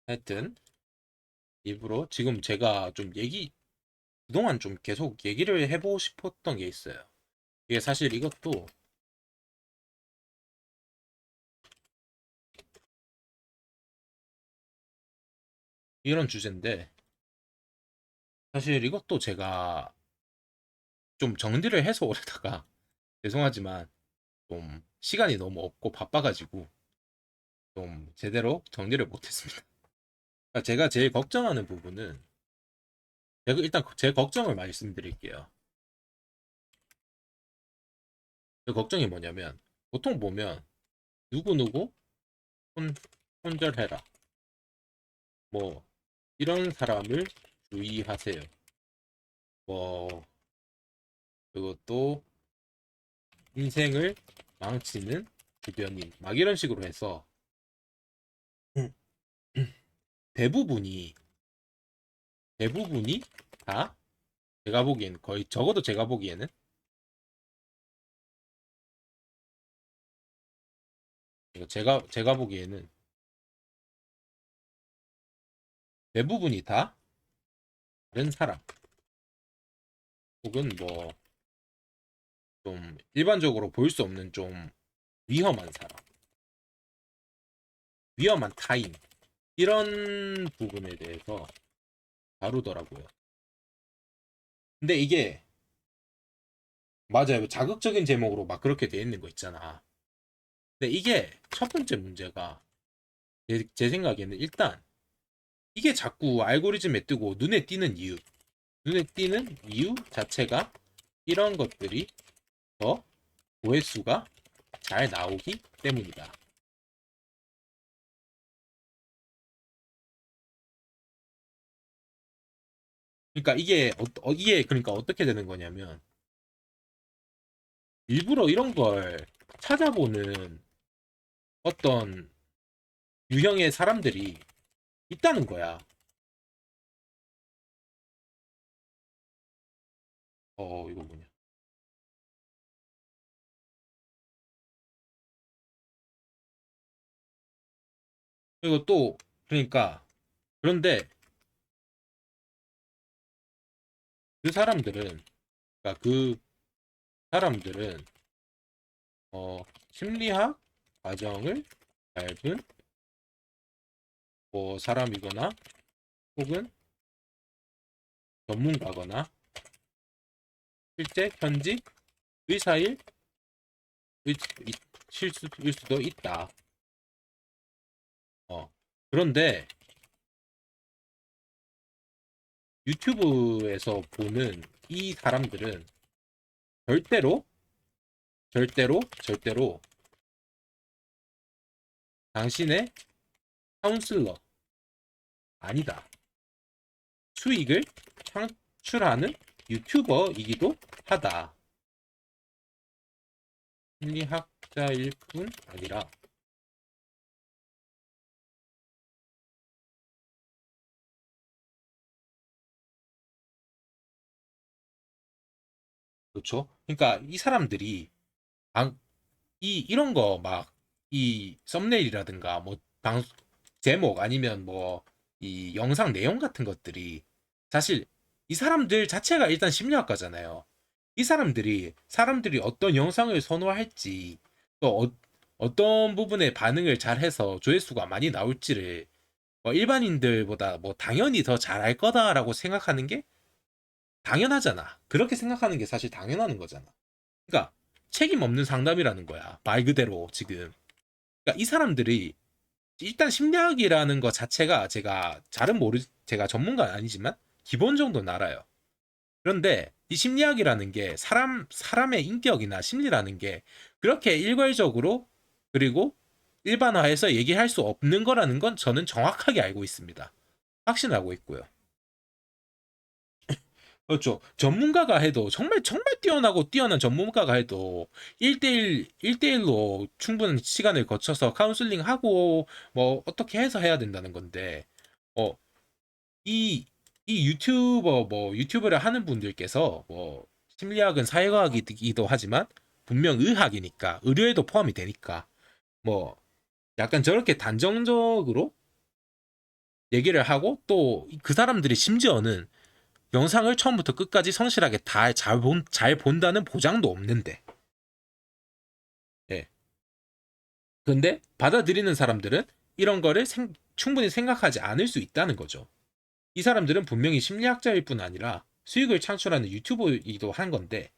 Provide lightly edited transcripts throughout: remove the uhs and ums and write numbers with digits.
하여튼 일부러 지금 제가 좀 그동안 좀 계속 얘기를 해보고 싶었던 게 있어요. 이게 사실 이것도 이런 주제인데, 사실 이것도 제가 좀 정리를 해서 오려다가 죄송하지만 좀 시간이 너무 없고 바빠가지고 좀 제대로 정리를 못했습니다. 그러니까 제가 제일 걱정하는 부분은, 제가 일단 제 걱정을 말씀드릴게요. 그 걱정이 뭐냐면, 보통 보면 누구누구 손, 손절해라, 뭐 이런 사람을 주의하세요, 뭐 그것도 인생을 망치는 주변인, 막 이런 식으로 해서 대부분이 대부분이 다, 제가 보기엔 거의, 적어도 제가 보기에는 제가 보기에는 대부분이 다 다른 사람, 혹은 뭐 좀 일반적으로 볼 수 없는 좀 위험한 사람, 위험한 타인, 이런 부분에 대해서 다루더라고요. 근데 이게 맞아요. 자극적인 제목으로 막 그렇게 돼 있는 거 있잖아. 근데 이게 첫 번째 문제가, 제 생각에는 일단 이게 자꾸 알고리즘에 뜨고 눈에 띄는 이유 자체가 이런 것들이 더 조회수가 잘 나오기 때문이다. 그러니까 이게 그러니까 어떻게 되는 거냐면, 일부러 이런 걸 찾아보는 어떤 유형의 사람들이 있다는 거야. 이거 뭐냐. 그리고 또, 그러니까, 그런데 그 사람들은, 그러니까 그 사람들은 심리학 과정을 밟은 뭐 사람이거나, 혹은 전문가거나, 실제 현직 의사일 의, 실수일 수도 있다. 어. 그런데 유튜브에서 보는 이 사람들은 절대로, 절대로 당신의 카운슬러 아니다. 수익을 창출하는 유튜버이기도 하다. 심리학자일 뿐 아니라. 그렇죠? 그러니까 이 사람들이 이런 거 막, 이 썸네일이라든가 뭐 제목, 아니면 뭐 이 영상 내용 같은 것들이, 사실 이 사람들 자체가 일단 심리학과잖아요. 이 사람들이 어떤 영상을 선호할지, 또 어떤 부분에 반응을 잘해서 조회수가 많이 나올지를 뭐 일반인들보다 뭐 당연히 더 잘할 거다라고 생각하는 게 당연하잖아. 그렇게 생각하는 게 사실 당연한 거잖아. 그러니까 책임 없는 상담이라는 거야, 말 그대로 지금. 그러니까 이 사람들이 일단 심리학이라는 것 자체가, 제가 전문가는 아니지만 기본 정도는 알아요. 그런데 이 심리학이라는 게, 사람의 인격이나 심리라는 게 그렇게 일괄적으로, 그리고 일반화해서 얘기할 수 없는 거라는 건 저는 정확하게 알고 있습니다. 확신하고 있고요. 그렇죠. 전문가가 해도, 정말 정말 뛰어난 전문가가 해도 1대1로 충분한 시간을 거쳐서 카운슬링하고 뭐 어떻게 해서 해야 된다는 건데, 어, 이, 유튜브를 하는 분들께서 뭐 심리학은 사회과학이기도 하지만 분명 의학이니까, 의료에도 포함이 되니까, 뭐 약간 저렇게 단정적으로 얘기를 하고 또 그 사람들이 심지어는 영상을 처음부터 끝까지 성실하게 다 잘 본다는 보장도 없는데. 예. 근데 받아들이는 사람들은 이런 거를 충분히 생각하지 않을 수 있다는 거죠. 이 사람들은 분명히 심리학자일 뿐 아니라 수익을 창출하는 유튜버이기도 한 건데,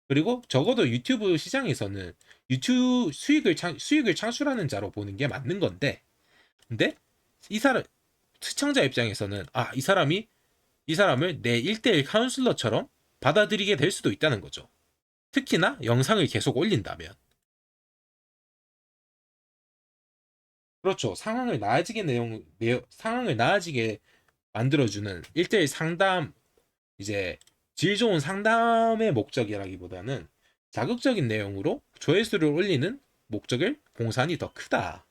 그리고 적어도 유튜브 시장에서는 유튜브 수익을 창출하는 자로 보는 게 맞는 건데, 근데 이 사람 시청자 입장에서는 이 사람을 내 1대1 카운슬러처럼 받아들이게 될 수도 있다는 거죠. 특히나 영상을 계속 올린다면. 그렇죠. 상황을 나아지게 만들어주는 1대1 상담, 이제 질 좋은 상담의 목적이라기보다는 자극적인 내용으로 조회수를 올리는 목적을 공산이 더 크다.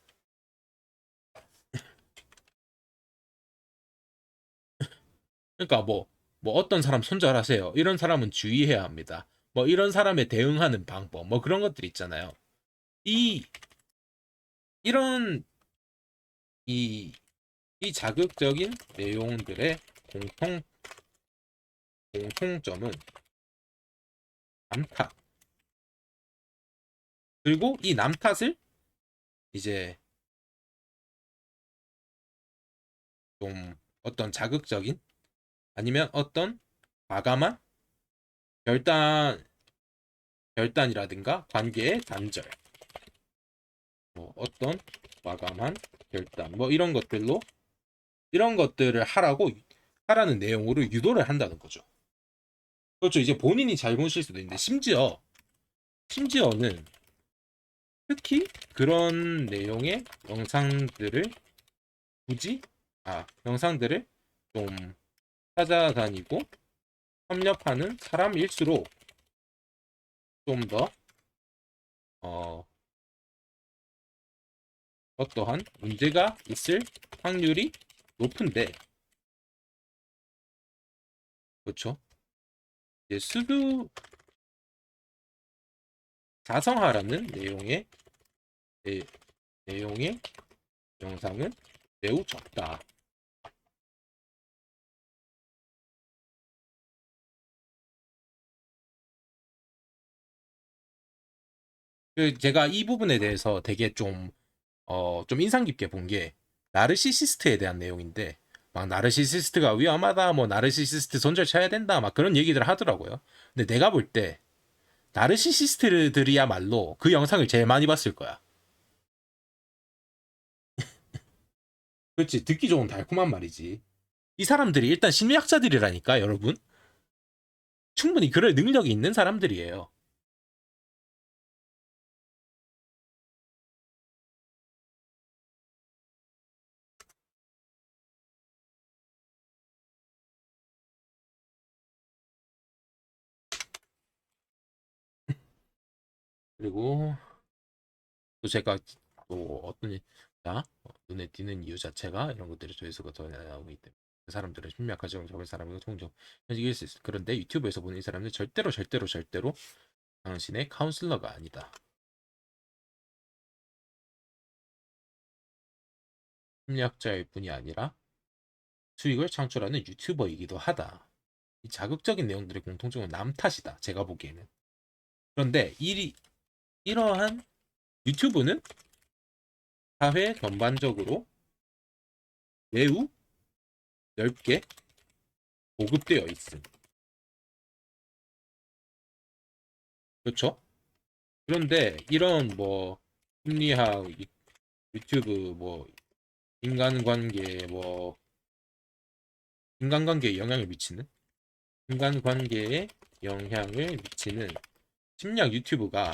그러니까 뭐 어떤 사람 손절하세요. 이런 사람은 주의해야 합니다. 뭐 이런 사람에 대응하는 방법, 뭐 그런 것들 있잖아요. 이 이런 이, 이 자극적인 내용들의 공통 공통점은 남탓. 그리고 이 남탓을 이제 좀 어떤 자극적인, 아니면 어떤 과감한 결단 결단이라든가 관계의 단절, 뭐 어떤 과감한 결단, 뭐 이런 것들을 하라는 내용으로 유도를 한다는 거죠. 그렇죠. 이제 본인이 잘못일 수도 있는데, 심지어는 특히 그런 내용의 굳이 영상들을 좀 찾아다니고 섭렵하는 사람일수록 좀 더 어, 어떠한 문제가 있을 확률이 높은데, 그렇죠? 이제 수두 자성하라는 내, 내용의 영상은 매우 적다. 제가 이 부분에 대해서 되게 좀 인상 깊게 본 게 나르시시스트에 대한 내용인데, 막 나르시시스트가 위험하다, 뭐 나르시시스트 손절 쳐야 된다, 막 그런 얘기들을 하더라고요. 근데 내가 볼 때 나르시시스트들이야말로 그 영상을 제일 많이 봤을 거야. 그렇지, 듣기 좋은 달콤한 말이지. 이 사람들이 일단 심리학자들이라니까, 여러분. 충분히 그럴 능력이 있는 사람들이에요. 그리고 또 제가 또 눈에 띄는 이유 자체가 이런 것들이 조회수가 더 나오기 때문에 그 사람들은 심리학과 적을 적은 사람이고 종종 이길 수 있어. 그런데 유튜브에서 보는 이 사람들 절대로 당신의 카운슬러가 아니다. 심리학자일 뿐이 아니라 수익을 창출하는 유튜버이기도 하다. 이 자극적인 내용들의 공통점은 남 탓이다. 제가 보기에는. 그런데 이러한 유튜브는 사회 전반적으로 매우 넓게 보급되어 있음. 그렇죠? 그런데 이런 뭐 심리학, 유튜브, 뭐 인간관계, 뭐 인간관계에 영향을 미치는 인간관계에 영향을 미치는 심리학 유튜브가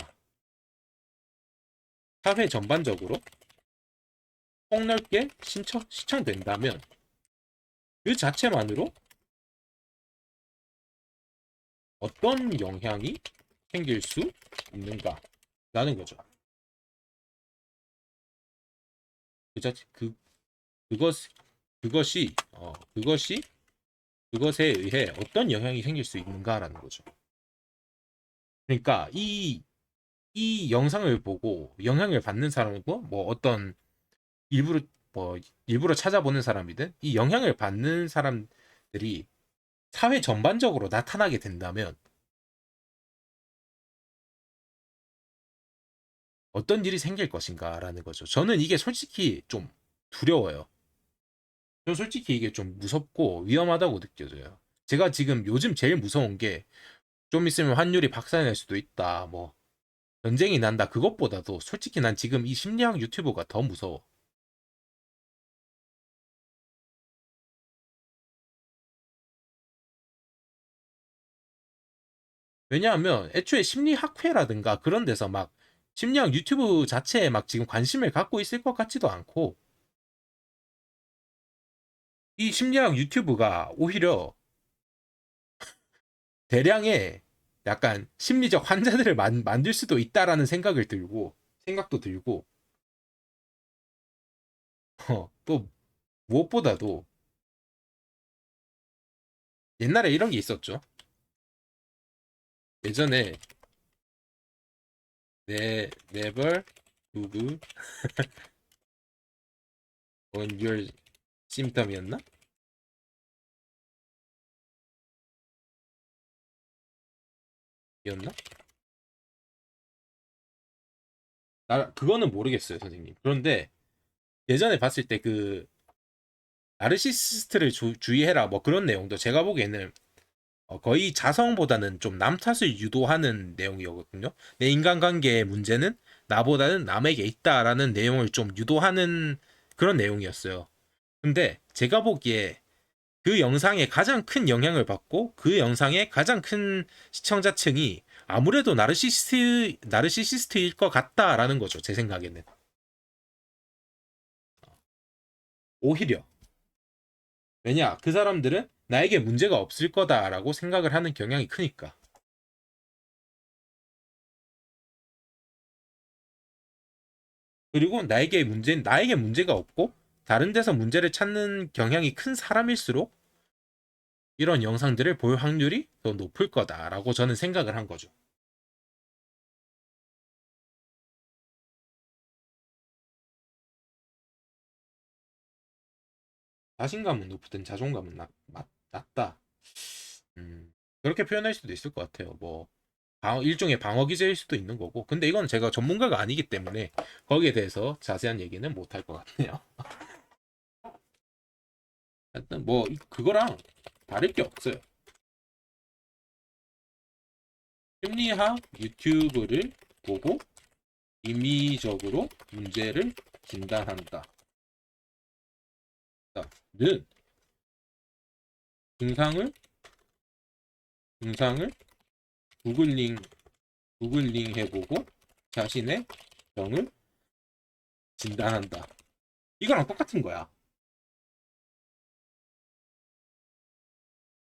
사회 전반적으로 폭넓게 시청된다면 그 자체만으로 어떤 영향이 생길 수 있는가라는 거죠. 그 자체 그것 그것이 그것에 의해 어떤 영향이 생길 수 있는가라는 거죠. 그러니까 이 영상을 보고 영향을 받는 사람이고, 뭐 어떤 일부러 뭐 일부러 찾아보는 사람이든 이 영향을 받는 사람들이 사회 전반적으로 나타나게 된다면 어떤 일이 생길 것인가라는 거죠. 저는 이게 솔직히 좀 두려워요. 저는 솔직히 이게 좀 무섭고 위험하다고 느껴져요. 제가 지금 요즘 제일 무서운 게 좀 있으면 환율이 박살날 수도 있다. 뭐 전쟁이 난다. 그것보다도 솔직히 난 지금 이 심리학 유튜브가 더 무서워. 왜냐하면 애초에 심리학회라든가 그런 데서 막 심리학 유튜브 자체에 막 지금 관심을 갖고 있을 것 같지도 않고 이 심리학 유튜브가 오히려 대량의 약간 심리적 환자들을 만들 수도 있다라는 생각도 들고 또 무엇보다도 옛날에 이런 게 있었죠. 예전에 내 never Google on your symptom이었나? 이었나? 나 그거는 모르겠어요, 선생님. 그런데 예전에 봤을 때 그 나르시시스트를 주의해라 뭐 그런 내용도 제가 보기에는 거의 자성보다는 좀 남 탓을 유도하는 내용이었거든요. 내 인간관계의 문제는 나보다는 남에게 있다라는 내용을 좀 유도하는 그런 내용이었어요. 근데 제가 보기에 그 영상에 가장 큰 영향을 받고 그 영상의 가장 큰 시청자층이 아무래도 나르시시스트일 것 같다라는 거죠. 제 생각에는. 오히려. 왜냐? 그 사람들은 나에게 문제가 없을 거다라고 생각을 하는 경향이 크니까. 그리고 나에게 문제가 없고 다른 데서 문제를 찾는 경향이 큰 사람일수록 이런 영상들을 볼 확률이 더 높을 거다라고 저는 생각을 한 거죠. 자신감은 높든 자존감은 낮다. 그렇게 표현할 수도 있을 것 같아요. 뭐 일종의 방어 기제일 수도 있는 거고. 근데 이건 제가 전문가가 아니기 때문에 거기에 대해서 자세한 얘기는 못 할 것 같네요. 하여튼 뭐 그거랑 다를 게 없어요. 심리학 유튜브를 보고 임의적으로 문제를 진단한다. 는 증상을 증상을 구글링 구글링 해보고 자신의 병을 진단한다. 이거랑 똑같은 거야.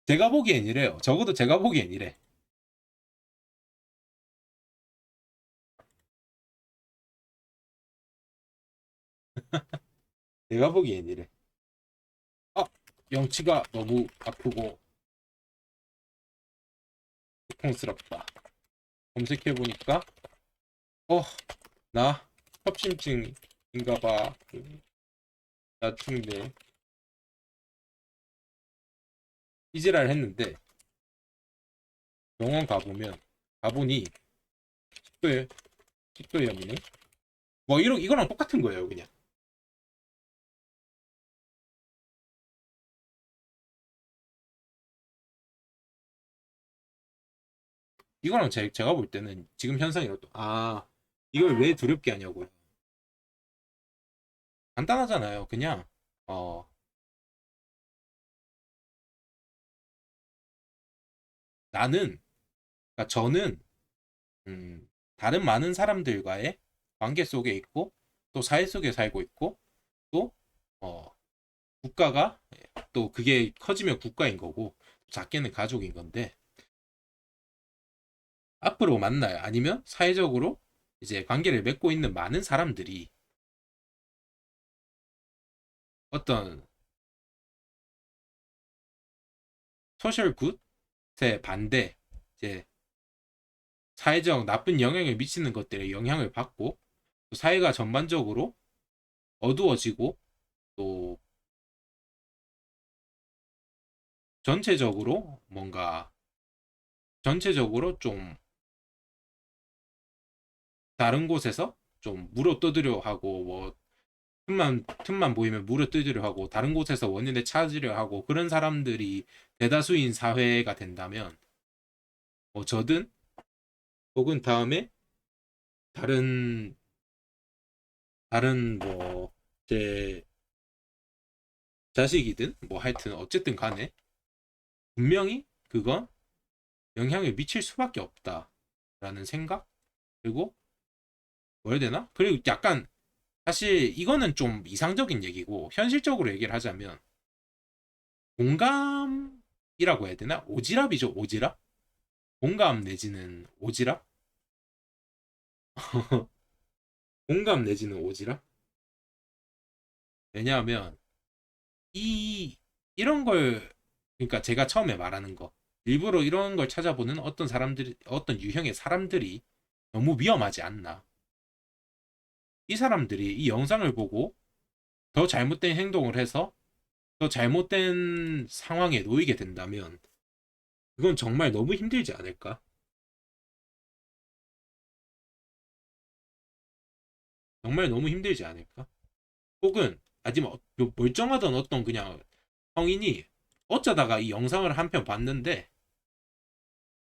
제가 보기엔 이래요. 적어도 제가 보기엔 이래. 내가 보기엔 이래. 아, 영치가 너무 아프고 고통스럽다. 검색해보니까 어, 나 협심증인가 봐. 나중에 이지랄 했는데 병원 가보니 식도에 식도염이네. 뭐 이거랑 똑같은 거예요, 그냥. 이거랑 제가 볼 때는 지금 현상이랑 이걸 왜 두렵게 하냐고요. 간단하잖아요. 그냥 어 나는 그러니까 저는 다른 많은 사람들과의 관계 속에 있고 또 사회 속에 살고 있고 또 어, 국가가 또 그게 커지면 국가인 거고 작게는 가족인 건데 앞으로 만나요. 아니면 사회적으로 이제 관계를 맺고 있는 많은 사람들이 어떤 소셜 굿에 반대 이제 사회적 나쁜 영향을 미치는 것들에 영향을 받고 또 사회가 전반적으로 어두워지고 또 전체적으로 뭔가 전체적으로 좀 다른 곳에서 좀 물어 뜯으려 하고 뭐 틈만 보이면 물어 뜯으려 하고 다른 곳에서 원인을 찾으려 하고 그런 사람들이 대다수인 사회가 된다면 뭐 저든 혹은 다음에 다른 뭐 제 자식이든 뭐 하여튼 어쨌든 간에 분명히 그건 영향을 미칠 수밖에 없다라는 생각. 그리고 뭐 해야 되나? 그리고 약간 사실 이거는 좀 이상적인 얘기고 현실적으로 얘기를 하자면 공감이라고 해야 되나? 오지랖이죠, 오지랖? 공감 내지는 오지랖? 공감 내지는 오지랖? 왜냐하면 이 이런 걸 그러니까 제가 처음에 말하는 거 일부러 이런 걸 찾아보는 어떤 사람들이 어떤 유형의 사람들이 너무 위험하지 않나. 이 사람들이 이 영상을 보고 더 잘못된 행동을 해서 더 잘못된 상황에 놓이게 된다면 그건 정말 너무 힘들지 않을까? 정말 너무 힘들지 않을까? 혹은 아니면 멀쩡하던 어떤 그냥 성인이 어쩌다가 이 영상을 한 편 봤는데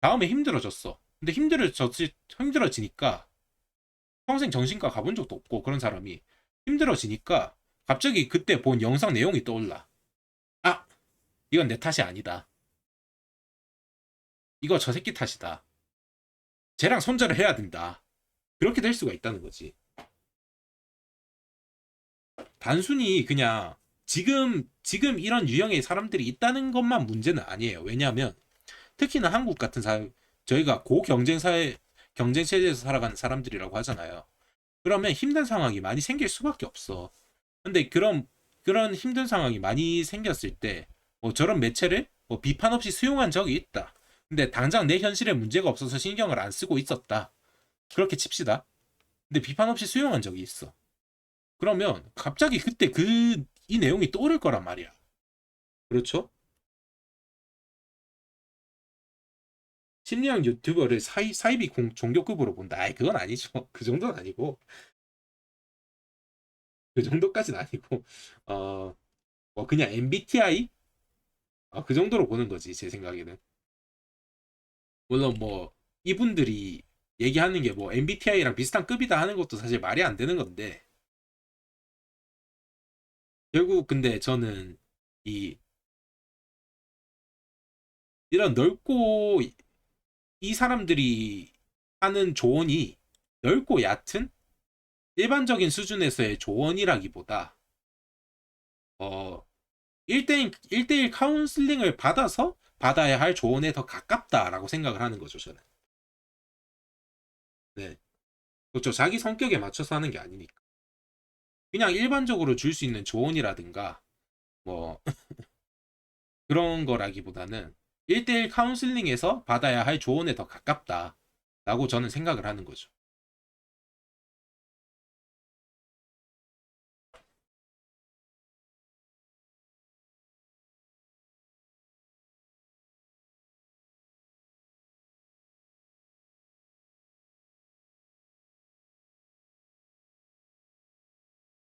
다음에 힘들어졌어. 근데 힘들어지니까 평생 정신과 가본 적도 없고 그런 사람이 힘들어지니까 갑자기 그때 본 영상 내용이 떠올라. 아, 이건 내 탓이 아니다. 이거 저 새끼 탓이다. 쟤랑 손절을 해야 된다. 그렇게 될 수가 있다는 거지. 단순히 그냥 지금 이런 유형의 사람들이 있다는 것만 문제는 아니에요. 왜냐하면 특히나 한국 같은 저희가 고경쟁 사회 경쟁 체제에서 살아가는 사람들이라고 하잖아요. 그러면 힘든 상황이 많이 생길 수밖에 없어. 근데 그런 힘든 상황이 많이 생겼을 때 뭐 저런 매체를 뭐 비판 없이 수용한 적이 있다. 근데 당장 내 현실에 문제가 없어서 신경을 안 쓰고 있었다. 그렇게 칩시다. 근데 비판 없이 수용한 적이 있어. 그러면 갑자기 그때 이 내용이 떠오를 거란 말이야. 그렇죠? 심리학 유튜버를 사이비 종교급으로 본다. 아이, 그건 아니죠. 그 정도는 아니고. 그 정도까지는 아니고. 어, 뭐 그냥 MBTI? 그 정도로 보는 거지, 제 생각에는. 물론 뭐, 이분들이 얘기하는 게 뭐 MBTI랑 비슷한 급이다 하는 것도 사실 말이 안 되는 건데, 결국 근데 저는 이, 이런 넓고, 이 사람들이 하는 조언이 넓고 얕은 일반적인 수준에서의 조언이라기보다, 어, 1대1 카운슬링을 받아서 받아야 할 조언에 더 가깝다라고 생각을 하는 거죠, 저는. 네. 그렇죠. 자기 성격에 맞춰서 하는 게 아니니까. 그냥 일반적으로 줄 수 있는 조언이라든가, 뭐, 그런 거라기보다는 1대1 카운슬링에서 받아야 할 조언에 더 가깝다라고 저는 생각을 하는 거죠.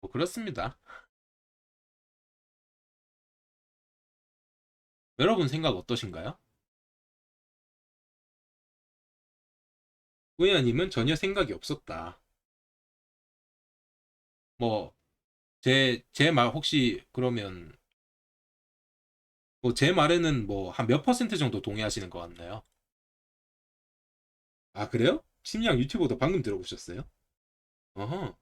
뭐, 그렇습니다. 여러분 생각 어떠신가요? 의원님은 전혀 생각이 없었다. 뭐, 제 말 혹시 그러면, 뭐, 제 말에는 뭐, 한 몇 퍼센트 정도 동의하시는 것 같나요? 아, 그래요? 심리학 유튜버도 방금 들어보셨어요? 어허.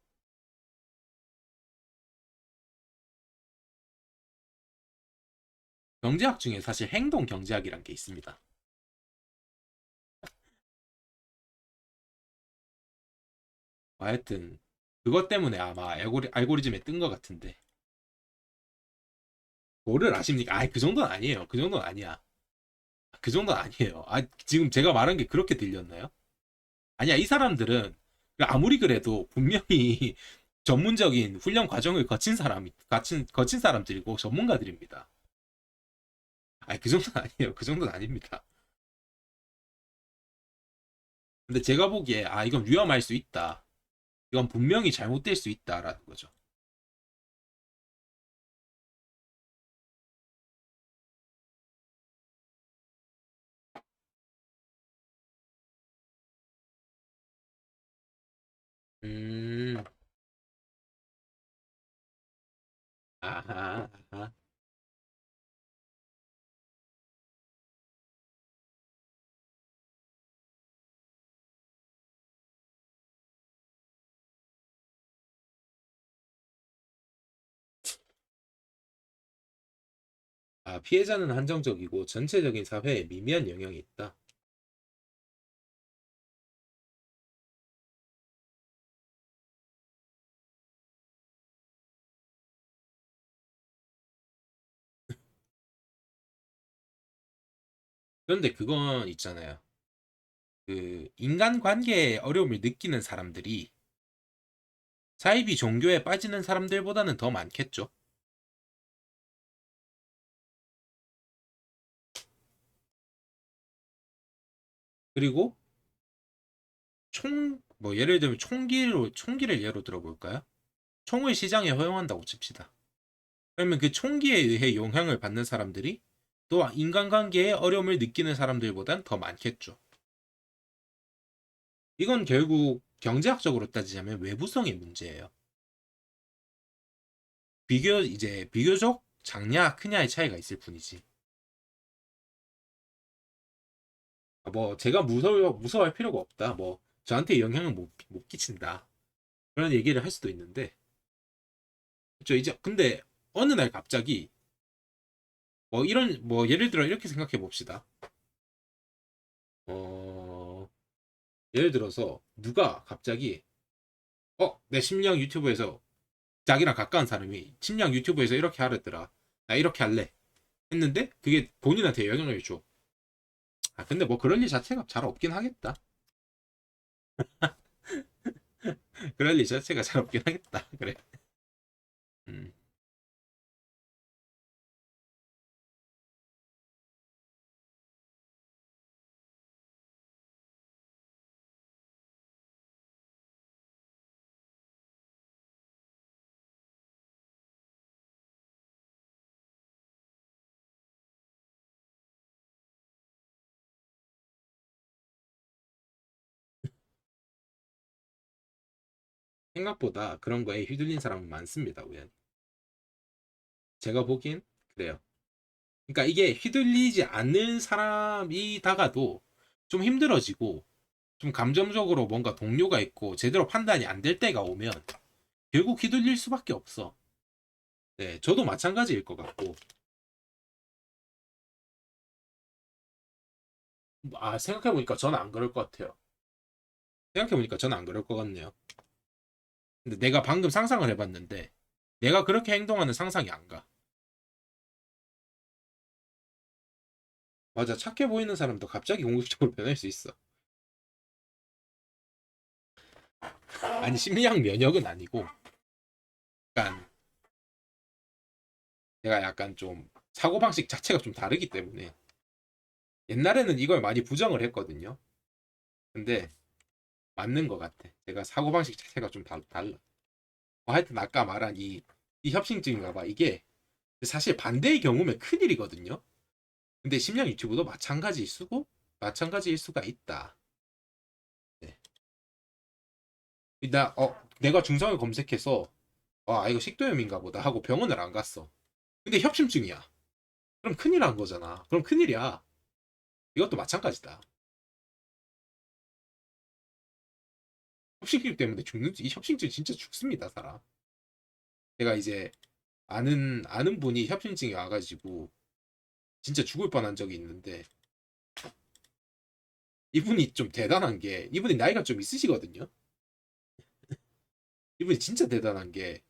경제학 중에 사실 행동 경제학이란 게 있습니다. 하여튼, 그것 때문에 아마 알고리즘에 뜬 것 같은데. 뭐를 아십니까? 그 정도는 아니에요. 그 정도는 아니야. 그 정도는 아니에요. 지금 제가 말한 게 그렇게 들렸나요? 아니야, 이 사람들은 아무리 그래도 분명히 전문적인 훈련 과정을 거친 사람들이고 전문가들입니다. 아니, 그 정도는 아니에요. 그 정도는 아닙니다. 근데 제가 보기에, 이건 위험할 수 있다. 이건 분명히 잘못될 수 있다라는 거죠. 음, 아하, 아하. 피해자는 한정적이고 전체적인 사회에 미미한 영향이 있다. 그런데 그건 있잖아요. 그 인간관계에 어려움을 느끼는 사람들이 사이비 종교에 빠지는 사람들보다는 더 많겠죠. 그리고 예를 들면 총기를 예로 들어볼까요? 총을 시장에 허용한다고 칩시다. 그러면 그 총기에 의해 영향을 받는 사람들이 또 인간관계에 어려움을 느끼는 사람들보단 더 많겠죠. 이건 결국 경제학적으로 따지자면 외부성의 문제예요. 비교적 작냐 크냐의 차이가 있을 뿐이지. 뭐 제가 무서워할 필요가 없다. 뭐 저한테 영향을 못 끼친다. 그런 얘기를 할 수도 있는데, 그죠? 이제 근데 어느 날 갑자기 예를 들어 이렇게 생각해 봅시다. 어 예를 들어서 누가 갑자기 내 심리학 유튜브에서 자기랑 가까운 사람이 심리학 유튜브에서 이렇게 하랬더라. 나 이렇게 할래. 했는데 그게 본인한테 영향을 줘. 근데 뭐 그럴 일 자체가 잘 없긴 하겠다. 그럴 일 자체가 잘 없긴 하겠다. 그래. 음. 생각보다 그런 거에 휘둘린 사람은 많습니다. 우연. 제가 보기엔 그래요. 그러니까 이게 휘둘리지 않는 사람이다가도 좀 힘들어지고 좀 감정적으로 뭔가 동료가 있고 제대로 판단이 안 될 때가 오면 결국 휘둘릴 수밖에 없어. 네, 저도 마찬가지일 것 같고. 생각해보니까 저는 안 그럴 것 같아요. 생각해보니까 저는 안 그럴 것 같네요. 근데 내가 방금 상상을 해봤는데 내가 그렇게 행동하는 상상이 안 가. 맞아, 착해 보이는 사람도 갑자기 공격적으로 변할 수 있어. 아니, 심리학 면역은 아니고, 약간 내가 약간 좀 사고방식 자체가 좀 다르기 때문에 옛날에는 이걸 많이 부정을 했거든요. 근데 맞는 것 같아. 제가 사고방식 자체가 좀 달라. 하여튼 아까 말한 이 협심증인가 봐. 이게 사실 반대의 경우면 큰일이거든요. 근데 심리학 유튜브도 마찬가지일 수가 있다. 네. 내가 중성을 검색해서 이거 식도염인가 보다 하고 병원을 안 갔어. 근데 협심증이야. 그럼 큰일 난 거잖아. 그럼 큰일이야. 이것도 마찬가지다. 협심증 때문에 이 협심증 진짜 죽습니다, 사람. 제가 이제 아는 분이 협심증이 와가지고 진짜 죽을 뻔한 적이 있는데 이분이 좀 대단한 게 이분이 나이가 좀 있으시거든요. 이분이 진짜 대단한 게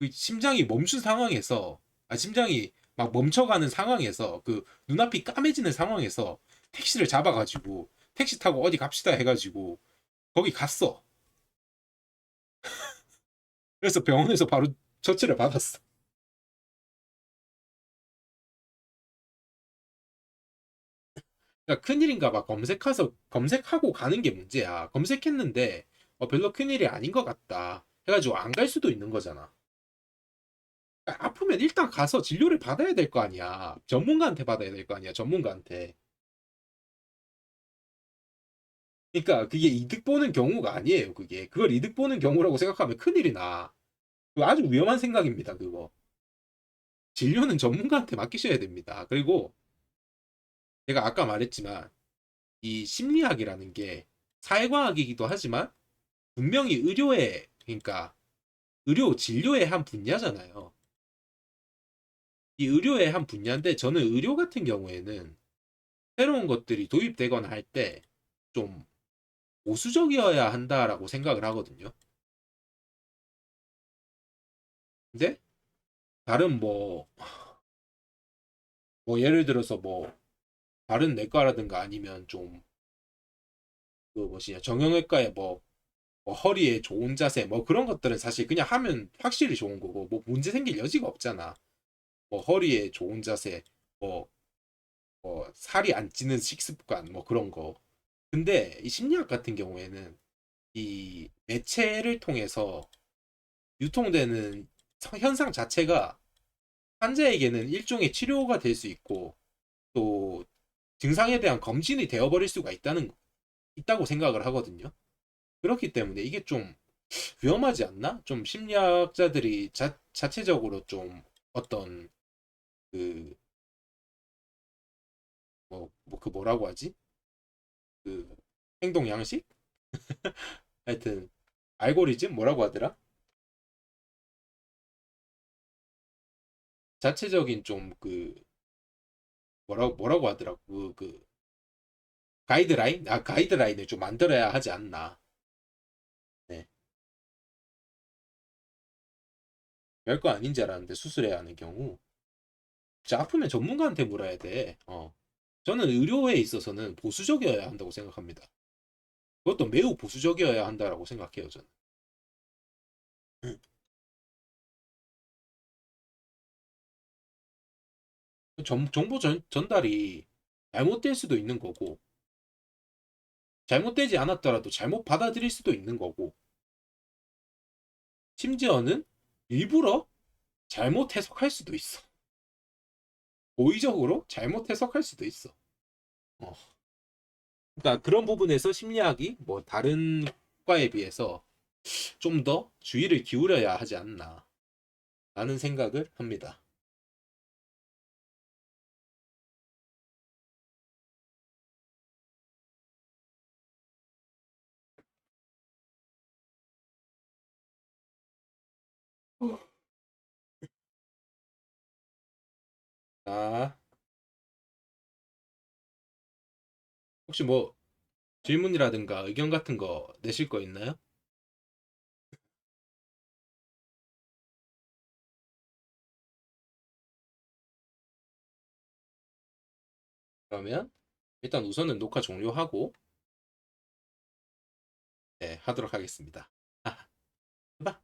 그 심장이 멈춘 상황에서 심장이 막 멈춰가는 상황에서 그 눈앞이 까매지는 상황에서 택시를 잡아가지고 택시 타고 어디 갑시다 해가지고 거기 갔어. 그래서 병원에서 바로 처치를 받았어. 그러니까 큰일인가 봐 검색하고 가는 게 문제야. 검색했는데 별로 큰일이 아닌 것 같다. 해가지고 안 갈 수도 있는 거잖아. 그러니까 아프면 일단 가서 진료를 받아야 될 거 아니야. 전문가한테 받아야 될 거 아니야. 전문가한테. 그러니까 그게 이득 보는 경우가 아니에요. 그게 그걸 이득 보는 경우라고 생각하면 큰일이 나. 그거 아주 위험한 생각입니다. 그거. 진료는 전문가한테 맡기셔야 됩니다. 그리고 제가 아까 말했지만 이 심리학이라는 게 사회과학이기도 하지만 분명히 의료의 그러니까 의료 진료의 한 분야잖아요. 이 의료의 한 분야인데 저는 의료 같은 경우에는 새로운 것들이 도입되거나 할 때 좀 보수적이어야 한다라고 생각을 하거든요. 근데 다른 뭐 예를 들어서 뭐 다른 내과라든가 아니면 좀 그 뭐시냐 정형외과에 뭐 허리에 좋은 자세 뭐 그런 것들은 사실 그냥 하면 확실히 좋은 거고 뭐 문제 생길 여지가 없잖아. 뭐 허리에 좋은 자세 뭐, 뭐 살이 안 찌는 식습관 뭐 그런 거. 근데 이 심리학 같은 경우에는 이 매체를 통해서 유통되는 현상 자체가 환자에게는 일종의 치료가 될 수 있고 또 증상에 대한 검진이 되어버릴 수가 있다고 생각을 하거든요. 그렇기 때문에 이게 좀 위험하지 않나? 좀 심리학자들이 자체적으로 좀 어떤 그 그 뭐라고 하지? 그 행동 양식? 하여튼 알고리즘 뭐라고 하더라? 자체적인 좀 뭐라고 하더라? 가이드라인? 가이드라인을 좀 만들어야 하지 않나. 네. 별거 아닌 줄 알았는데 수술해야 하는 경우. 진짜 아프면 전문가한테 물어야 돼. 저는 의료에 있어서는 보수적이어야 한다고 생각합니다. 그것도 매우 보수적이어야 한다라고 생각해요, 저는. 정보 전달이 잘못될 수도 있는 거고, 잘못되지 않았더라도 잘못 받아들일 수도 있는 거고, 심지어는 일부러 잘못 해석할 수도 있어. 고의적으로 잘못 해석할 수도 있어. 어. 그러니까 그런 부분에서 심리학이 뭐 다른 과에 비해서 좀 더 주의를 기울여야 하지 않나 라는 생각을 합니다. 아, 혹시 뭐 질문이라든가 의견 같은 거 내실 거 있나요? 그러면 일단 우선은 녹화 종료하고 네, 하도록 하겠습니다. 아, 봐.